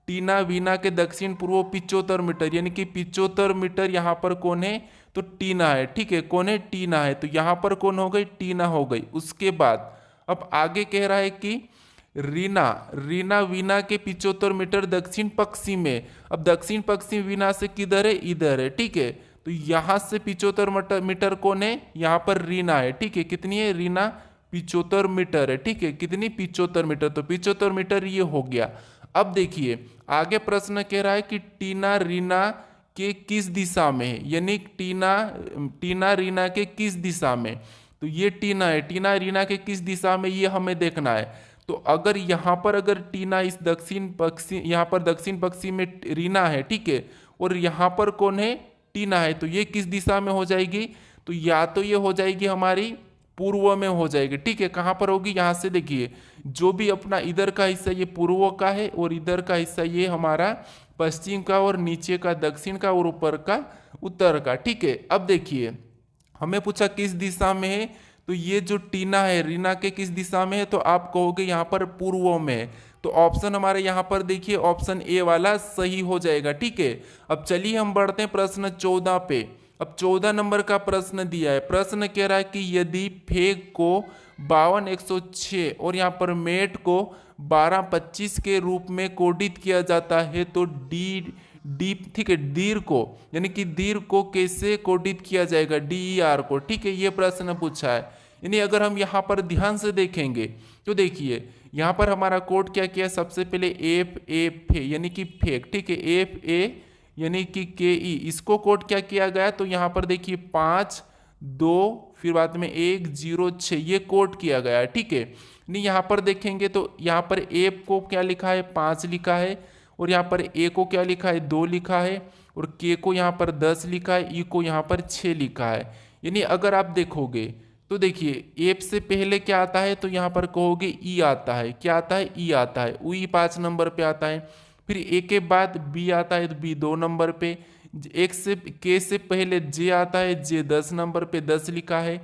टीना वीना के दक्षिण पूर्व 75 मीटर, यानी कि 75 मीटर यहाँ पर कौन है, तो टीना है, ठीक है। कौन है, टीना है। तो यहाँ पर कौन हो गई, टीना हो गई। उसके बाद अब आगे कह रहा है कि रीना वीना के 75 मीटर दक्षिण पश्चिम में। अब दक्षिण पश्चिम वीना से किधर है, इधर है, ठीक है। तो यहाँ से 75 मीटर कौन है, यहाँ पर रीना है, ठीक है। कितनी है, रीना 75 मीटर है, ठीक है। कितनी, 75 मीटर। तो 75 मीटर ये हो गया। अब देखिए आगे प्रश्न कह रहा है कि टीना रीना के किस दिशा में है, यानी टीना रीना के किस दिशा में। तो ये टीना है, टीना रीना के किस दिशा में, ये हमें देखना है। तो अगर यहाँ पर अगर टीना इस दक्षिण पश्चिम, यहाँ पर दक्षिण पश्चिम में रीना है, ठीक है। और यहाँ पर कौन है, टीना है। तो ये किस दिशा में हो जाएगी, तो या तो ये हो जाएगी हमारी पूर्व में हो जाएगी, ठीक है। कहाँ पर होगी, यहाँ से देखिए जो भी अपना इधर का हिस्सा ये पूर्व का है, और इधर का हिस्सा ये हमारा पश्चिम का, और नीचे का दक्षिण का, और ऊपर का उत्तर का, ठीक है। अब देखिए हमें पूछा किस दिशा में है, तो ये जो टीना है रीना के किस दिशा में है, तो आप कहोगे यहाँ पर पूर्व में है। तो ऑप्शन हमारे यहाँ पर देखिए ऑप्शन ए वाला सही हो जाएगा, ठीक है। अब चलिए हम बढ़ते हैं प्रश्न 14 पे। अब 14 नंबर का प्रश्न दिया है। प्रश्न कह रहा है कि यदि फेक को 52 106 और यहाँ पर मेट को 12 25 के रूप में कोडित किया जाता है, तो डी ठीक है, दीर्घ को यानी कि दीर्घ को कैसे कोडित किया जाएगा, DER को, ठीक है। ये प्रश्न पूछा है। यानी अगर हम यहाँ पर ध्यान से देखेंगे तो देखिए यहाँ पर हमारा कोड क्या किया, सबसे पहले FA यानी कि फेक, ठीक है। FA यानी कि KE, इसको कोड क्या किया गया, तो यहाँ पर देखिए 5 2 फिर बाद में 1 0 6 ये कोड किया गया है, ठीक है। नहीं यहाँ पर देखेंगे तो यहाँ पर A को क्या लिखा है, 5 लिखा है। और यहाँ पर A को क्या लिखा है, 2 लिखा है। और K को यहाँ पर 10 लिखा है। E को यहाँ पर 6 लिखा है। यानी अगर आप देखोगे तो देखिए एप से पहले क्या आता है, तो यहाँ पर कहोगे ई आता है। क्या आता है, ई आता है। ई 5 नंबर पे आता है। फिर ए के बाद बी आता है, तो बी 2 नंबर पे। एक से के से पहले जे आता है, जे 10 नंबर पे 10 लिखा है।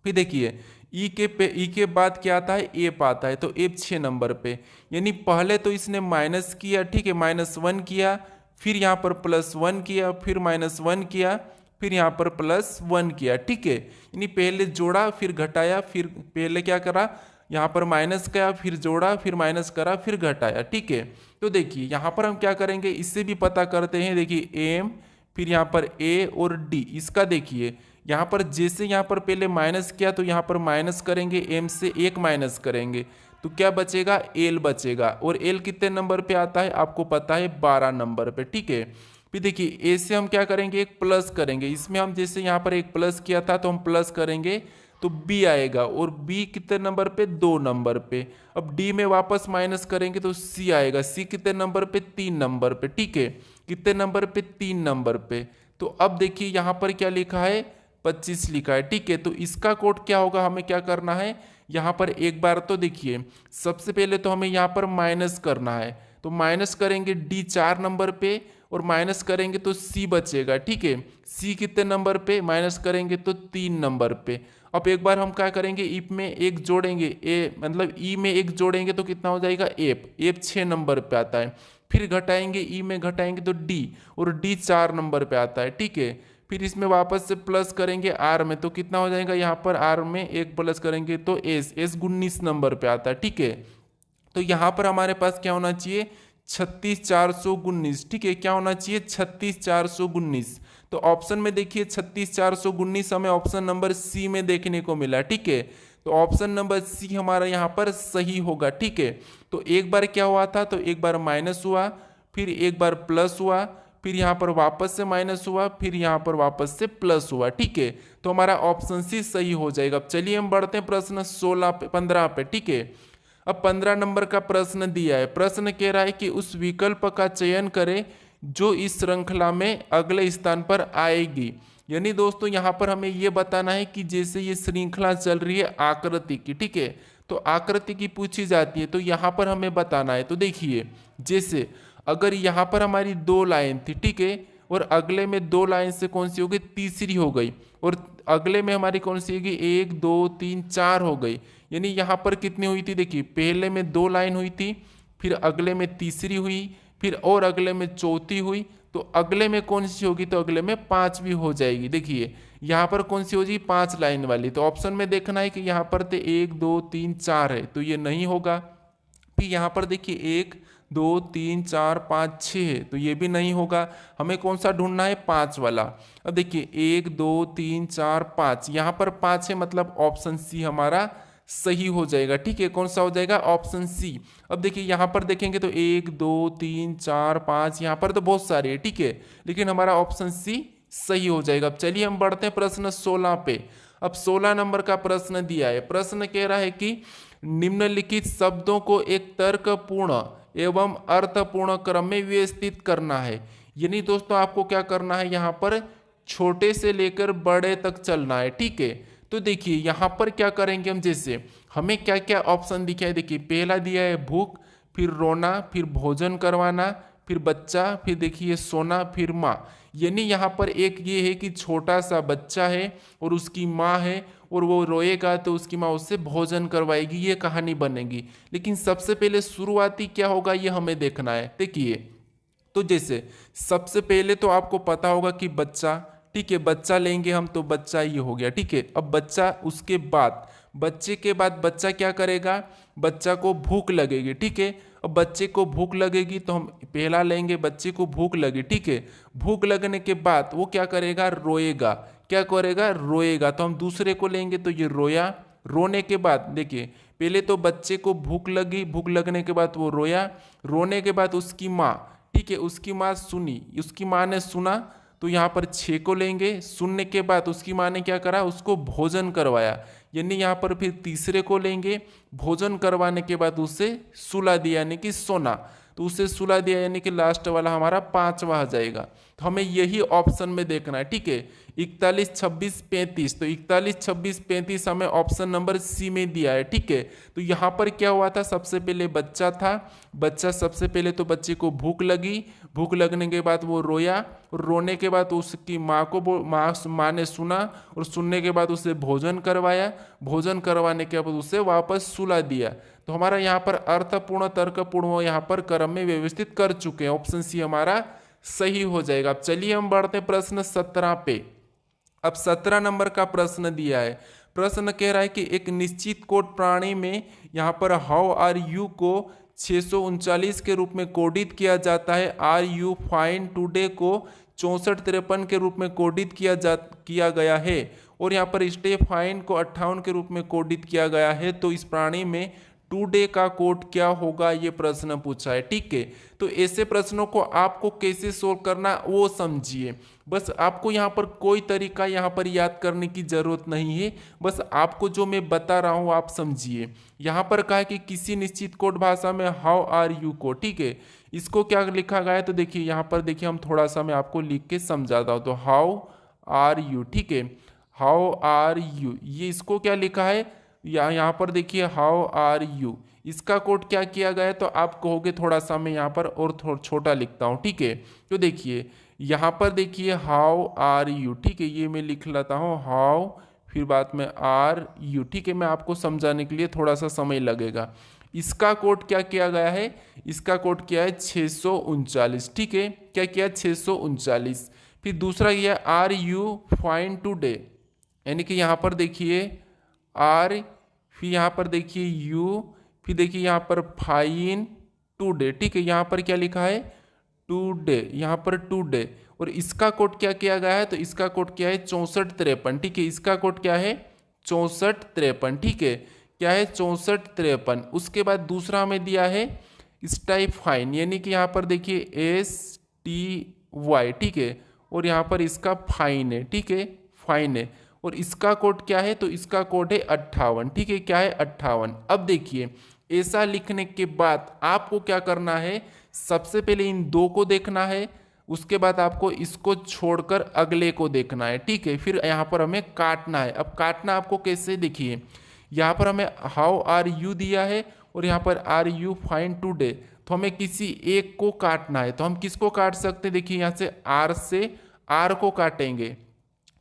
फिर देखिए ई के बाद क्या आता है, एप आता है, तो एप 6 नंबर पे। यानी पहले तो इसने माइनस किया, ठीक है, -1 किया, फिर यहाँ पर +1 किया, फिर -1 किया, फिर यहाँ पर +1 किया, ठीक है। यानी पहले जोड़ा फिर घटाया, फिर पहले क्या करा, यहाँ पर माइनस किया, फिर जोड़ा, फिर माइनस करा, फिर घटाया, ठीक है। तो देखिए यहाँ पर हम क्या करेंगे, इससे भी पता करते हैं। देखिए एम, फिर यहाँ पर ए और डी, इसका देखिए यहाँ पर जैसे यहाँ पर पहले माइनस किया, तो यहाँ पर माइनस करेंगे, एम से 1 माइनस करेंगे, तो क्या बचेगा, एल बचेगा। और एल कितने नंबर पे आता है, आपको पता है 12 नंबर पे, ठीक है। फिर देखिए ए से हम क्या करेंगे, एक प्लस करेंगे। इसमें हम जैसे यहाँ पर एक प्लस किया था, तो हम प्लस करेंगे तो बी आएगा। और बी कितने नंबर पे, 2 नंबर पे। अब डी में वापस माइनस करेंगे तो सी आएगा। सी कितने नंबर पे, 3 नंबर पे, ठीक है। कितने नंबर पे, 3 नंबर पे। तो अब देखिए यहाँ पर क्या लिखा है, 25 लिखा है, ठीक है। तो इसका कोड क्या होगा, हमें क्या करना है, यहाँ पर एक बार तो देखिए सबसे पहले तो हमें यहाँ पर माइनस करना है। तो माइनस करेंगे डी 4 नंबर पे, और माइनस करेंगे तो सी बचेगा, ठीक है। सी कितने नंबर पे, माइनस करेंगे तो 3 नंबर पे। अब एक बार हम क्या करेंगे, इप में एक जोड़ेंगे, ए मतलब ई में एक जोड़ेंगे तो कितना हो जाएगा, एप 6 नंबर पे आता है। फिर घटाएंगे, ई में घटाएंगे तो डी, और डी 4 नंबर पे आता है, ठीक है। फिर इसमें वापस से प्लस करेंगे आर में, तो कितना हो जाएगा, यहाँ पर आर में एक प्लस करेंगे तो एस 19 नंबर पे आता है, ठीक है। तो यहाँ पर हमारे पास क्या होना चाहिए, 36,419, ठीक है, क्या होना चाहिए 36,419। तो ऑप्शन में देखिए 36,419 हमें ऑप्शन नंबर सी में देखने को मिला, ठीक है। तो ऑप्शन नंबर सी हमारा यहाँ पर सही होगा, ठीक है। तो एक बार क्या हुआ था, तो एक बार माइनस हुआ, फिर एक बार प्लस हुआ, फिर यहाँ पर वापस से माइनस हुआ, फिर यहाँ पर वापस से प्लस हुआ, ठीक है। तो हमारा ऑप्शन सी सही हो जाएगा। अब चलिए हम बढ़ते हैं प्रश्न 15 पे, ठीक है। अब 15 नंबर का प्रश्न दिया है। प्रश्न कह रहा है कि उस विकल्प का चयन करें जो इस श्रृंखला में अगले स्थान पर आएगी। यानी दोस्तों यहाँ पर हमें ये बताना है कि जैसे ये श्रृंखला चल रही है आकृति की, ठीक है, तो आकृति की पूछी जाती है, तो यहाँ पर हमें बताना है। तो देखिए जैसे अगर यहाँ पर हमारी 2 लाइन थी, ठीक है, और अगले में 2 लाइन से कौन सी हो गई, तीसरी हो गई, और अगले में हमारी कौन सी होगी, 1 2 3 4 हो गई। यानी यहाँ पर कितनी हुई थी, देखिए पहले में 2 लाइन हुई थी, फिर अगले में तीसरी हुई, फिर और अगले में चौथी हुई, तो अगले में कौन सी होगी, तो अगले में 5वीं हो जाएगी। देखिए यहाँ पर कौन सी हो जाएगी, 5 लाइन वाली। तो ऑप्शन में देखना है कि यहाँ पर तो 1 2 3 4 है, तो ये नहीं होगा। फिर यहाँ पर देखिए 1 2 3 4 5 6 है, तो ये भी नहीं होगा। हमें कौन सा ढूंढना है, 5 वाला। अब देखिए 1 2 3 4 5, यहाँ पर 5 है, मतलब ऑप्शन सी हमारा सही हो जाएगा, ठीक है। कौन सा हो जाएगा, ऑप्शन सी। अब देखिए यहाँ पर देखेंगे तो 1 2 3 4 5, यहाँ पर तो बहुत सारे है, ठीक है, लेकिन हमारा ऑप्शन सी सही हो जाएगा। अब चलिए हम बढ़ते हैं प्रश्न 16 पे। अब 16 नंबर का प्रश्न दिया है। प्रश्न कह रहा है कि निम्नलिखित शब्दों को एक तर्कपूर्ण एवं अर्थपूर्ण क्रम में व्यवस्थित करना है। यानी दोस्तों आपको क्या करना है, यहाँ पर छोटे से लेकर बड़े तक चलना है, ठीक है। तो देखिए यहाँ पर क्या करेंगे हम, जैसे हमें क्या क्या ऑप्शन दिखा है, देखिए पहला दिया है भूख, फिर रोना, फिर भोजन करवाना, फिर बच्चा, फिर देखिए सोना, फिर माँ। यानी यहाँ पर एक ये है कि छोटा सा बच्चा है और उसकी माँ है, और वो रोएगा तो उसकी माँ उससे भोजन करवाएगी, ये कहानी बनेगी। लेकिन सबसे पहले शुरुआती क्या होगा ये हमें देखना है। देखिए तो जैसे सबसे पहले तो आपको पता होगा कि बच्चा, ठीक है, बच्चा लेंगे हम, तो बच्चा ये हो गया, ठीक है। अब बच्चा, उसके बाद बच्चे के बाद बच्चा क्या करेगा, बच्चा को भूख लगेगी, ठीक है। अब बच्चे को भूख लगेगी तो हम पहला लेंगे, बच्चे को भूख लगी, ठीक है। भूख लगने के बाद वो क्या करेगा, रोएगा। क्या करेगा, रोएगा। तो हम दूसरे को लेंगे, तो ये रोया। रोने के बाद देखिए पहले तो बच्चे को भूख लगी, भूख लगने के बाद वो रोया। रोने के बाद उसकी माँ, ठीक है, उसकी माँ सुनी, उसकी माँ ने सुना, तो यहाँ पर 6 को लेंगे। सुनने के बाद उसकी माँ ने क्या करा, उसको भोजन करवाया। यानी यहाँ पर फिर तीसरे को लेंगे। भोजन करवाने के बाद उसे सुला दिया, यानी कि सोना, तो उसे सुला दिया, यानी कि लास्ट वाला हमारा 5वां आ जाएगा। तो हमें यही ऑप्शन में देखना है, ठीक है। 41 26 35, तो 41 26 35 हमें ऑप्शन नंबर सी में दिया है, ठीक है। तो यहाँ पर क्या हुआ था, सबसे पहले बच्चा था, बच्चा सबसे पहले तो बच्चे को भूख लगी, भूख लगने के बाद वो रोया, और रोने के बाद उसकी माँ को माँ ने सुना, और सुनने के बाद उसे भोजन करवाया, भोजन करवाने के बाद उसे वापस सुला दिया। तो हमारा यहाँ पर अर्थपूर्ण तर्कपूर्ण वो यहाँ पर क्रम में व्यवस्थित कर चुके हैं। ऑप्शन सी हमारा सही हो जाएगा। अब चलिए हम बढ़ते हैं प्रश्न 17 पे। अब 17 नंबर का प्रश्न दिया है। प्रश्न कह रहा है कि एक निश्चित कोड प्राणी में यहाँ पर हाउ आर यू को 639 के रूप में कोडित किया जाता है। आर यू फाइन टुडे को 6453 के रूप में कोडित किया गया है, और यहाँ पर स्टे फाइन को 58 के रूप में कोडित किया गया है। तो इस प्राणी में टुडे का कोड क्या होगा, ये प्रश्न पूछा है, ठीक है। तो ऐसे प्रश्नों को आपको कैसे सोल्व करना वो समझिए। बस आपको यहाँ पर कोई तरीका यहाँ पर याद करने की जरूरत नहीं है, बस आपको जो मैं बता रहा हूँ आप समझिए। यहाँ पर कहा है कि किसी निश्चित कोड भाषा में हाउ आर यू को, ठीक है, इसको क्या लिखा गया है, तो देखिए यहाँ पर देखिए हम थोड़ा सा मैं आपको लिख के समझाता हूँ। तो हाउ आर यू, ठीक है, हाउ आर यू, ये इसको क्या लिखा है, यहाँ पर देखिए हाउ आर यू, इसका कोड क्या किया गया है। तो आप कहोगे थोड़ा सा मैं यहाँ पर और थोड़ा छोटा लिखता हूँ, ठीक है। तो देखिए यहाँ पर देखिए हाउ आर यू, ठीक है, ये मैं लिख लेता हूँ हाउ, फिर बाद में आर यू, ठीक है। मैं आपको समझाने के लिए थोड़ा सा समय लगेगा। इसका कोड क्या किया गया है, इसका कोड क्या है 639, ठीक है, क्या किया 639। फिर दूसरा किया आर यू फाइन टुडे, यानी कि यहाँ पर देखिए आर, फिर यहाँ पर देखिए यू, फिर देखिए यहाँ पर फाइन, टुडे, ठीक है। यहाँ पर क्या लिखा है, टुडे, यहाँ पर टुडे। और इसका कोड क्या किया गया है, तो इसका कोड क्या है 6453, ठीक है। इसका कोड क्या है 6453, ठीक है। क्या है 6453। उसके बाद दूसरा हमें दिया है स्टाइफाइन, यानी कि यहाँ पर देखिए STY, ठीक है। और यहाँ पर इसका फाइन है, ठीक है, फाइन है। और इसका कोड क्या है, तो इसका कोड है 58, ठीक है। क्या है 58। अब देखिए ऐसा लिखने के बाद आपको क्या करना है, सबसे पहले इन दो को देखना है, उसके बाद आपको इसको छोड़कर अगले को देखना है, ठीक है। फिर यहाँ पर हमें काटना है। अब काटना आपको कैसे, देखिए यहाँ पर हमें हाउ आर यू दिया है और यहाँ पर आर यू फाइन टुडे, तो हमें किसी एक को काटना है। तो हम किसको काट सकते हैं, देखिए यहाँ से आर को काटेंगे,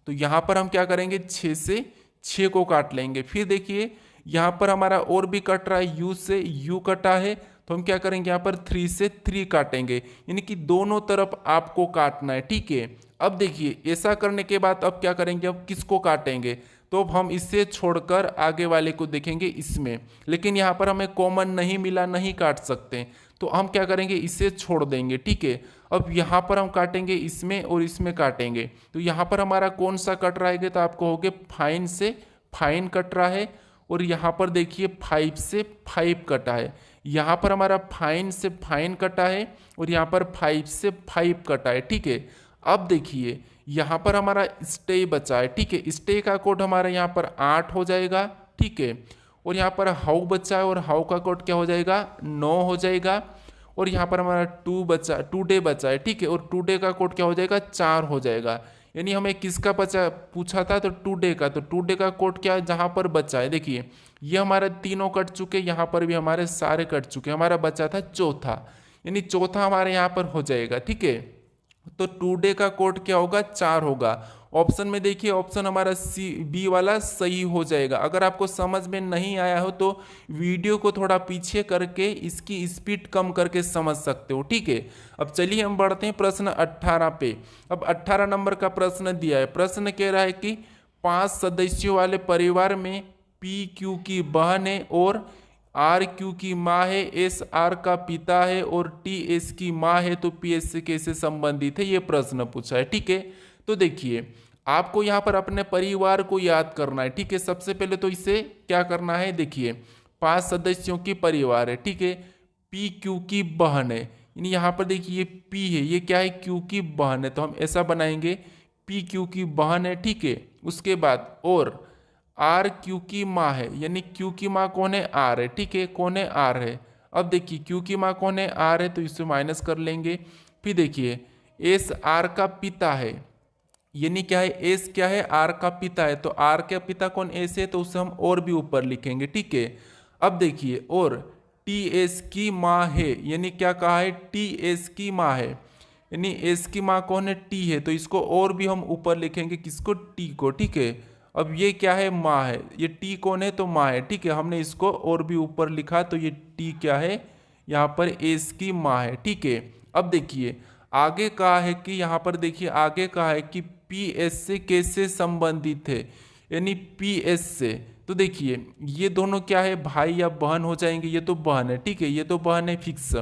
तो यहाँ पर हम क्या करेंगे 6 से 6 को काट लेंगे। फिर देखिए यहाँ पर हमारा और भी कट रहा है, यू से यू कटा है, तो हम क्या करेंगे यहाँ पर 3 से 3 काटेंगे, यानी कि दोनों तरफ आपको काटना है, ठीक है। अब देखिए ऐसा करने के बाद अब क्या करेंगे, अब किसको काटेंगे, तो अब हम इससे छोड़कर आगे वाले को देखेंगे इसमें, लेकिन यहाँ पर हमें कॉमन नहीं मिला, नहीं काट सकते, तो हम क्या करेंगे इसे छोड़ देंगे, ठीक है। अब यहाँ पर हम काटेंगे इसमें और इसमें काटेंगे, तो यहाँ पर हमारा कौन सा कट रहा है, तो आपको हो गया फाइन से फाइन कट रहा है। और यहाँ पर देखिए 5 से 5 कटा है, यहाँ पर हमारा फाइन से फाइन कटा है और यहाँ पर 5 से 5 कटा है, ठीक है। अब देखिए यहाँ पर हमारा स्टे बचा है, ठीक है। स्टे का कोड हमारा यहाँ पर 8 हो जाएगा, ठीक है। और यहाँ पर हाउ बचा है और हाउ का कोड क्या हो जाएगा 9 हो जाएगा। और यहाँ पर हमारा टुडे बचा है, ठीक है। और टुडे का कोड क्या हो जाएगा 4 हो जाएगा। यानी हमें किसका बचा पूछा था, तो टुडे का, तो टुडे का कोड क्या है जहाँ पर बचा है, देखिए ये हमारे तीनों कट चुके, यहाँ पर भी हमारे सारे कट चुके, हमारा बचा था चौथा, यानी चौथा हमारे यहाँ पर हो जाएगा, ठीक है। तो टुडे का कोड क्या होगा 4 होगा। ऑप्शन में देखिए ऑप्शन हमारा बी वाला सही हो जाएगा। अगर आपको समझ में नहीं आया हो तो वीडियो को थोड़ा पीछे करके इसकी स्पीड कम करके समझ सकते हो, ठीक है। अब चलिए हम बढ़ते हैं प्रश्न 18 पे। अब 18 नंबर का प्रश्न दिया है। प्रश्न कह रहा है कि 5 सदस्यों वाले परिवार में PQ की बहन है और RQ की माँ है, SR का पिता है और TS की माँ है, तो PS से कैसे संबंधित है, ये प्रश्न पूछा है, ठीक है। तो देखिए आपको यहाँ पर अपने परिवार को याद करना है, ठीक है। सबसे पहले तो इसे क्या करना है, देखिए 5 सदस्यों की परिवार है, ठीक है। PQ की बहन है, यानी यहाँ पर देखिए ये P है, ये क्या है Q की बहन है, तो हम ऐसा बनाएंगे PQ की बहन है, ठीक है। उसके बाद और RQ की माँ है, यानी Q की माँ कौन है R है, ठीक है। कौन है R है। अब देखिए Q की माँ कौन है R है, तो इसे माइनस कर लेंगे। फिर देखिए SR का पिता है, यानी क्या है S क्या है R का पिता है, तो R का पिता कौन S है, तो उसे हम और भी ऊपर लिखेंगे, ठीक है। अब देखिए और TS की माँ है, यानी क्या कहा है TS की माँ है, यानी S की माँ कौन है T है, तो इसको और भी हम ऊपर लिखेंगे, किसको T को, ठीक है। अब ये क्या है माँ है, ये T कौन है, तो माँ है, ठीक है। हमने इसको और भी ऊपर लिखा, तो ये T क्या है यहाँ पर S की माँ है, ठीक है। अब देखिए आगे कहा है कि यहाँ पर देखिए आगे कहा है कि PS से कैसे संबंधित है, यानी PS से, तो देखिए ये दोनों क्या है भाई या बहन हो जाएंगे, ये तो बहन है, ठीक है, ये तो बहन है फिक्स।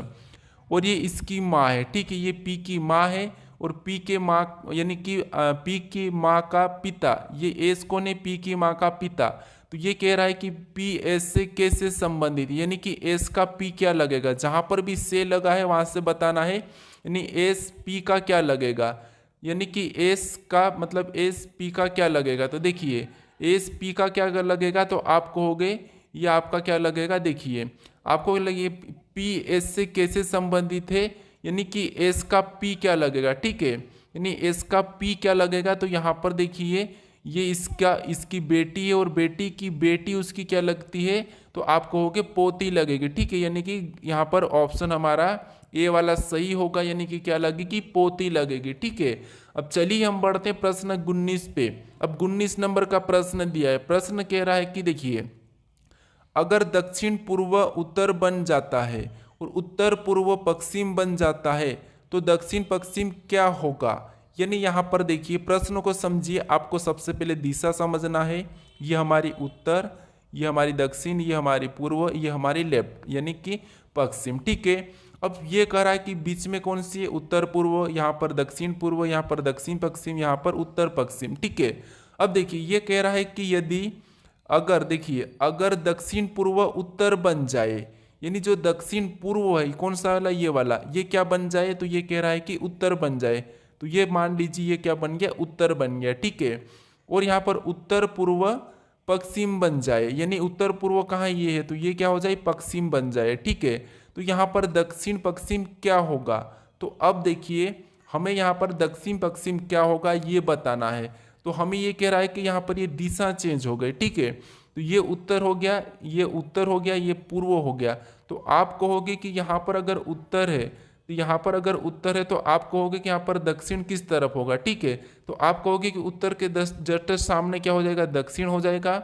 और ये इसकी माँ है, ठीक है, ये P की माँ है और P के माँ यानी कि P की माँ का पिता, ये S कौन है P की माँ का पिता, तो ये कह रहा है कि PS से कैसे संबंधित, यानी कि S का P क्या लगेगा, जहाँ पर भी से लगा है वहाँ से बताना है, यानी S P का क्या लगेगा, यानी कि S का मतलब S P का क्या लगेगा, तो देखिए S P का क्या लगेगा, तो आपको हो गए ये आपका क्या लगेगा, देखिए आपको लगे PS से कैसे संबंधित है, यानी कि S का P क्या लगेगा, ठीक है। यानी S का P क्या लगेगा, तो यहाँ पर देखिए ये इसकी बेटी है और बेटी की बेटी उसकी क्या लगती है, तो आपको हो गए पोती लगेगी, ठीक है। यानी कि यहाँ पर ऑप्शन हमारा ए वाला सही होगा, यानी कि क्या लगेगी पोती लगेगी, ठीक है। अब चलिए हम बढ़ते हैं प्रश्न 19 पे। अब 19 नंबर का प्रश्न दिया है। प्रश्न कह रहा है कि देखिए अगर दक्षिण पूर्व उत्तर बन जाता है और उत्तर पूर्व पश्चिम बन जाता है तो दक्षिण पश्चिम क्या होगा, यानी यहाँ पर देखिए प्रश्न को समझिए। आपको सबसे पहले दिशा समझना है, ये हमारी उत्तर, ये हमारी दक्षिण, ये हमारी पूर्व, ये हमारी लेफ्ट, यानी कि पश्चिम, ठीक है। अब ये कह रहा है कि बीच में कौन सी है, उत्तर पूर्व, यहाँ पर दक्षिण पूर्व, यहाँ पर दक्षिण पश्चिम, यहाँ पर उत्तर पश्चिम। ठीक है, अब देखिए ये कह रहा है कि यदि अगर देखिए अगर दक्षिण पूर्व उत्तर बन जाए, यानी जो दक्षिण पूर्व है कौन सा वाला, ये वाला, ये क्या बन जाए, तो ये कह रहा है कि उत्तर बन जाए। तो ये मान लीजिए ये क्या बन गया, उत्तर बन गया। ठीक है, और यहाँ पर उत्तर पूर्व पश्चिम बन जाए, यानी उत्तर पूर्व कहाँ ये है, तो ये क्या हो जाए, पश्चिम बन जाए। ठीक है, तो यहाँ पर दक्षिण पश्चिम क्या होगा, तो अब देखिए हमें यहाँ पर दक्षिण पश्चिम क्या होगा ये बताना है। तो हमें ये कह रहा है कि यहाँ पर ये दिशा चेंज हो गई। ठीक है, तो ये उत्तर हो गया, ये उत्तर हो गया, ये पूर्व हो गया। तो आप कहोगे कि यहाँ पर अगर उत्तर है, तो यहाँ पर अगर उत्तर है तो आप कहोगे कि यहाँ पर दक्षिण किस तरफ होगा। ठीक है, तो आप कहोगे कि उत्तर के जस्ट सामने क्या हो जाएगा, दक्षिण हो जाएगा,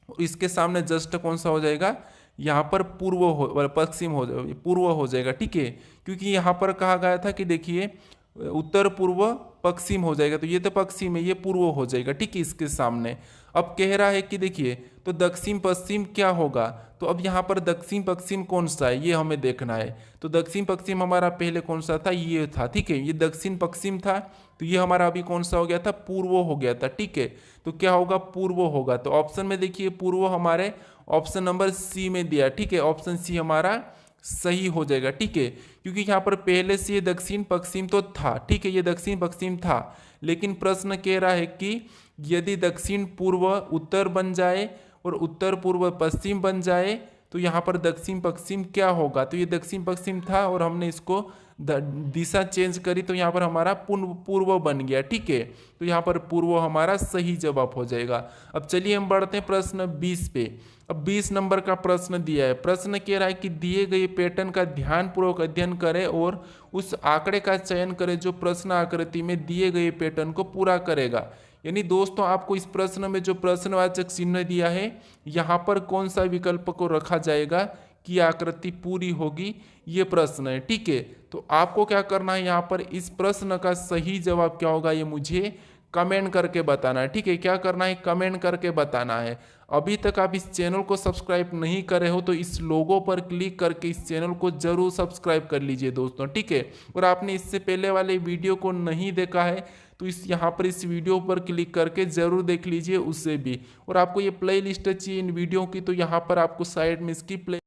और इसके सामने जस्ट कौन सा हो जाएगा, यहाँ पर पूर्व हो, पश्चिम हो, पूर्व हो जाएगा। ठीक है, क्योंकि यहाँ पर कहा गया था कि देखिए उत्तर पूर्व पश्चिम हो जाएगा, तो ये तो पश्चिम है, ये पूर्व हो जाएगा। ठीक है, इसके सामने अब कह रहा है कि देखिए तो दक्षिण पश्चिम क्या होगा, तो अब यहाँ पर दक्षिण पश्चिम कौन सा है ये हमें देखना है। तो दक्षिण पश्चिम हमारा पहले कौन सा था, ये था। ठीक है, ये दक्षिण पश्चिम था, तो ये हमारा अभी कौन सा हो गया था, पूर्व हो गया था। ठीक है, तो क्या होगा, पूर्व होगा। तो ऑप्शन में देखिए पूर्व हमारे ऑप्शन नंबर सी में दिया। ठीक है, ऑप्शन सी हमारा सही हो जाएगा। ठीक है, क्योंकि यहाँ पर पहले से ये दक्षिण पश्चिम तो था। ठीक है, ये दक्षिण पश्चिम था, लेकिन प्रश्न कह रहा है कि यदि दक्षिण पूर्व उत्तर बन जाए और उत्तर पूर्व पश्चिम बन जाए तो यहाँ पर दक्षिण पश्चिम क्या होगा। तो ये दक्षिण पश्चिम था और हमने इसको दिशा चेंज करी तो यहाँ पर हमारा पूर्व बन गया। ठीक है, तो यहाँ पर पूर्व हमारा सही जवाब हो जाएगा। अब चलिए हम बढ़ते हैं प्रश्न 20 पे। अब 20 नंबर का प्रश्न दिया है। प्रश्न कह रहा है कि दिए गए पैटर्न का ध्यानपूर्वक अध्ययन करें और उस आंकड़े का चयन करें जो प्रश्न आकृति में दिए गए पैटर्न को पूरा करेगा। यानी दोस्तों आपको इस प्रश्न में जो प्रश्नवाचक चिन्ह दिया है यहाँ पर कौन सा विकल्प को रखा जाएगा कि आकृति पूरी होगी, ये प्रश्न है। ठीक है, तो आपको क्या करना है, यहाँ पर इस प्रश्न का सही जवाब क्या होगा ये मुझे कमेंट करके बताना है। ठीक है, क्या करना है, कमेंट करके बताना है। अभी तक आप इस चैनल को सब्सक्राइब नहीं करे हो तो इस लोगो पर क्लिक करके इस चैनल को जरूर सब्सक्राइब कर लीजिए दोस्तों। ठीक है, और आपने इससे पहले वाले वीडियो को नहीं देखा है तो यहाँ पर इस वीडियो पर क्लिक करके जरूर देख लीजिए उससे भी। और आपको ये प्ले लिस्ट चाहिए इन वीडियो की तो यहाँ पर आपको साइड में इसकी प्ले